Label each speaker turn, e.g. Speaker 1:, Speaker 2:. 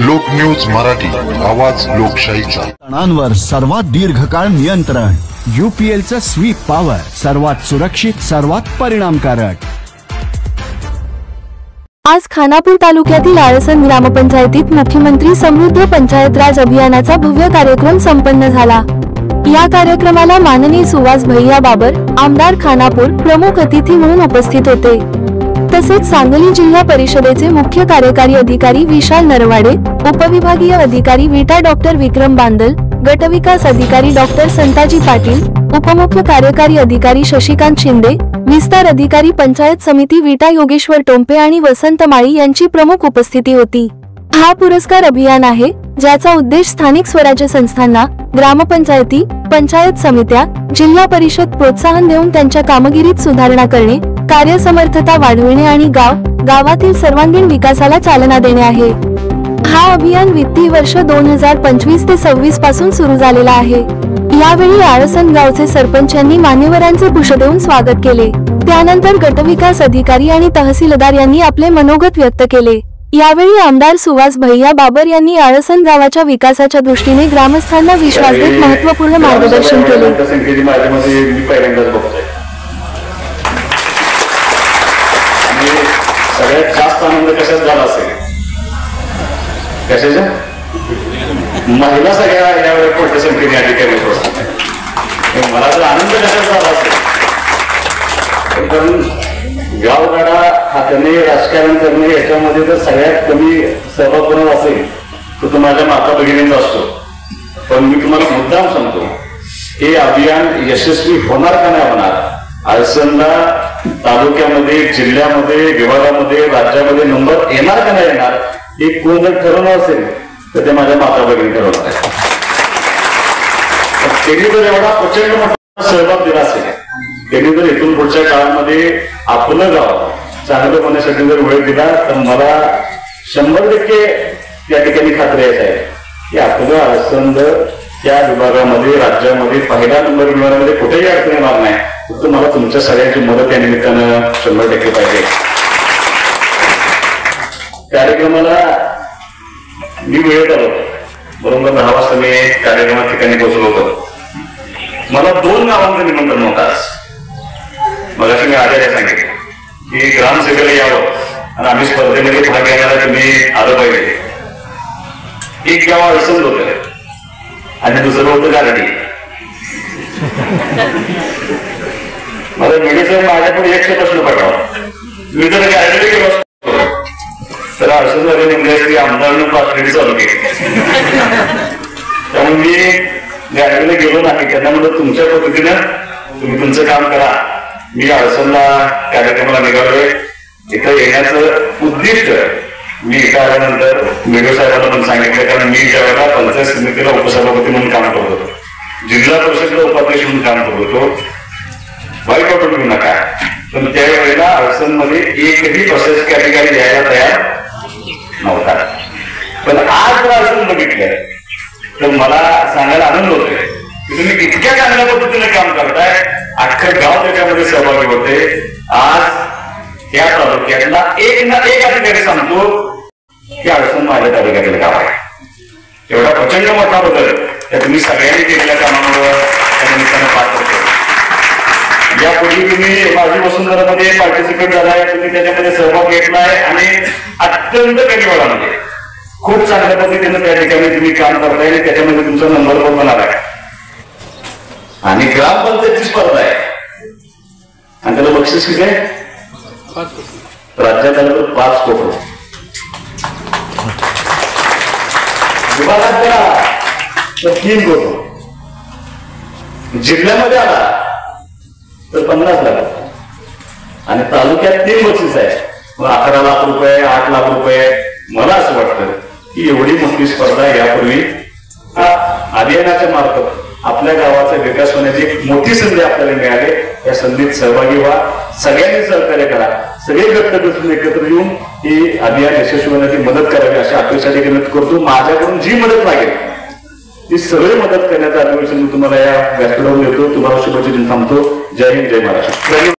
Speaker 1: लोकन्यूज मराठी, आवाज लोकशाहीचा।
Speaker 2: तणांवर सर्वात दीर्घकाळ नियंत्रण, यूपीएलचं स्वीप पॉवर, सर्वात सुरक्षित, सर्वात परिणामकारक।
Speaker 3: आज खानापूर तालुक्यातील आळसन ग्रामपंचायतीत मुख्यमंत्री समृद्ध पंचायत राज अभियानाचा भव्य कार्यक्रम संपन्न झाला। या कार्यक्रमाला माननीय सुहास भैया बाबर, आमदार खानापूर, प्रमुख अतिथी म्हणून उपस्थित होते। तसेच सांगली जिल्हा परिषदेचे मुख्य कार्यकारी अधिकारी विशाल नरवाडे, उपविभागीय अधिकारी विटा डॉक्टर विक्रम बांदल, गटविकास अधिकारी डॉक्टर संताजी पाटील, उपमुख्य कार्यकारी अधिकारी शशिकांत शिंदे, विस्तार अधिकारी पंचायत समिती विटा योगेश्वर टोंपे आणि वसंत माळी यांची प्रमुख उपस्थिती होती। हा पुरस्कार अभियान आहे ज्याचा उद्देश स्थानिक स्वराज्य संस्थांना, ग्रामपंचायती, पंचायत समित्या, जिल्हा परिषद प्रोत्साहन देऊन त्यांच्या कामगिरीत सुधारणा करणे, कार्यसमर्थता वाढविणे आणि गावातील सर्वांगीण विकासाला चालना देणे आहे। हा अभियान वित्तीय वर्ष 2025 ते 26 पासून सुरू झालेला आहे। यावेळी आळसन गावचे सरपंच यांनी मान्यवरांचे पुष्प देऊन स्वागत केले। त्यानंतर गटविकास अधिकारी आणि तहसीलदार यांनी आपले मनोगत व्यक्त केले। यावेळी आमदार सुहास भैया बाबर यांनी आळसन गावाच्या विकासाच्या दृष्टीने ग्रामस्थांना विश्वास देत महत्त्वपूर्ण मार्गदर्शन केले।
Speaker 4: सगळ्यात जास्त आनंद कशात झाला असेल? कशाच्या? महिला सगळ्या यावेळी मोठ्या संख्येने अधिकारी होतात। मला तर आनंद कशात झाला असेल? पण गावगाडा हाताने राजकारण करणे याच्यामध्ये जर सगळ्यात कमी सहभाग कोणाला असेल तर तो माझ्या माता भगिनींचा असतो। पण मी तुम्हाला मुद्दाम सांगतो, हे अभियान यशस्वी होणार का नाही होणार, आळसनला तालुक्यामध्ये, जिल्ह्यामध्ये, विभागामध्ये, राज्यामध्ये नंबर येणार का नाही येणार, हे कोण जर ठरवणार असेल तर ते माझ्या माता भगिनी ठरवणार आहे। त्यांनी जर एवढा प्रचंड मोठा सहभाग दिला असेल, त्यांनी जर इथून पुढच्या काळामध्ये आपलं गाव चांगलं होण्यासाठी जर वेळ दिला तर मला 100% त्या ठिकाणी खात्री आहे की आपलं आळसंद त्या विभागामध्ये, राज्यामध्ये पहिला नंबर मिळवण्यामध्ये कुठेही अडचण येणार नाही। फक्त मला तुमच्या सगळ्यांची मदत या निमित्तानं 100% पाहिजे। कार्यक्रमाला मी वेळेत आलो, बरोबर 10 वाजता मी कार्यक्रमात ठिकाणी पोहोचलो होतो। मला 2 गावांचं निमंत्रण होतं आज। मग अशी मी आचार्य सांगितले की ग्रामसेवेला यावं आणि आम्ही स्पर्धेमध्ये भाग घेणारा तुम्ही आलं पाहिजे। एक गाव आळसंद होतं आणि दुसरं होतं गारडी। मला मेडिसिन माझ्याकडे 100 प्रश्न पाठवा, मी जर गारडीला गेलो असतो तर आळसंद नेमकी आमदारांनी पातळी चालू केली। त्यामुळे मी गारडीला गेलो नाही, त्यांना म्हणलं तुमच्या पद्धतीनं तुम्ही तुमचं काम करा, मी आळसनला कार्यक्रमाला निघालोय। इथं येण्याचं उद्दिष्ट मी इथं आल्यानंतर मेडो साहेबांना पण सांगितलं, कारण मी ज्यावेळेला पंचायत समितीला उपसभापती म्हणून काम करत होतो, जिल्हा परिषदला उपाध्यक्ष म्हणून काम करत होतो, वाईट वाटून घेऊ नका, पण त्यावेळेला आळसनमध्ये एकही प्रशासकीय अधिकारी यायला तयार नव्हता। पण आज जर आळसन बघितलं तर मला सांगायला आनंद होतोय की तुम्ही इतक्या चांगल्या पद्धतीने काम करताय, अख्खं गाव त्याच्यामध्ये सहभागी होते। आज या तालुक्यातला एक ना एक अधिकारी सांगतो की आळसन माझ्या तालुक्यातील गाव आहे। एवढा प्रचंड मोठा बदल त्या तुम्ही सगळ्यांनी केलेल्या कामामुळे त्या निमित्तानं पाठ करतो। यापूर्वी तुम्ही माझी वसुंधरामध्ये पार्टिसिपेट झालाय, तुम्ही त्याच्यामध्ये सहभाग घेतलाय आणि अत्यंत कमी वेळामध्ये खूप चांगल्या पद्धतीने त्या ठिकाणी तुम्ही काम करताय आणि त्याच्यामध्ये तुमचा नंबर पण आलाय। आणि ग्रामपंचायतची स्पर्धा आहे आणि त्याला बक्षीस किती आहे? राज्यात आलं तर 5 कोटी, विभागात गेला तर 3 कोटी, जिल्ह्यामध्ये आला तर 50 लाख आणि तालुक्यात 3 बक्षीस आहे, मग 11 लाख रुपये, 8 लाख रुपये। मला असं वाटतं की एवढी मोठी स्पर्धा यापूर्वी अभियानाच्या मार्फत आपल्या गावाचा विकास होण्याची एक मोठी संधी आपल्याला मिळाली। या संधीत सहभागी व्हा, सगळ्यांनी सहकार्य करा, सगळे घटक बसून एकत्र येऊन ही अभियान यशस्वी होण्याची मदत करावी अशा अपेक्षाची विनंती करतो। माझ्याकडून जी मदत लागेल ती सगळी मदत करण्याचं अधिवेशन मी तुम्हाला या व्यासपीठावर देतो। तुम्हाला शुभेच्छा देऊन थांबतो। जय हिंद, जय महाराष्ट्र।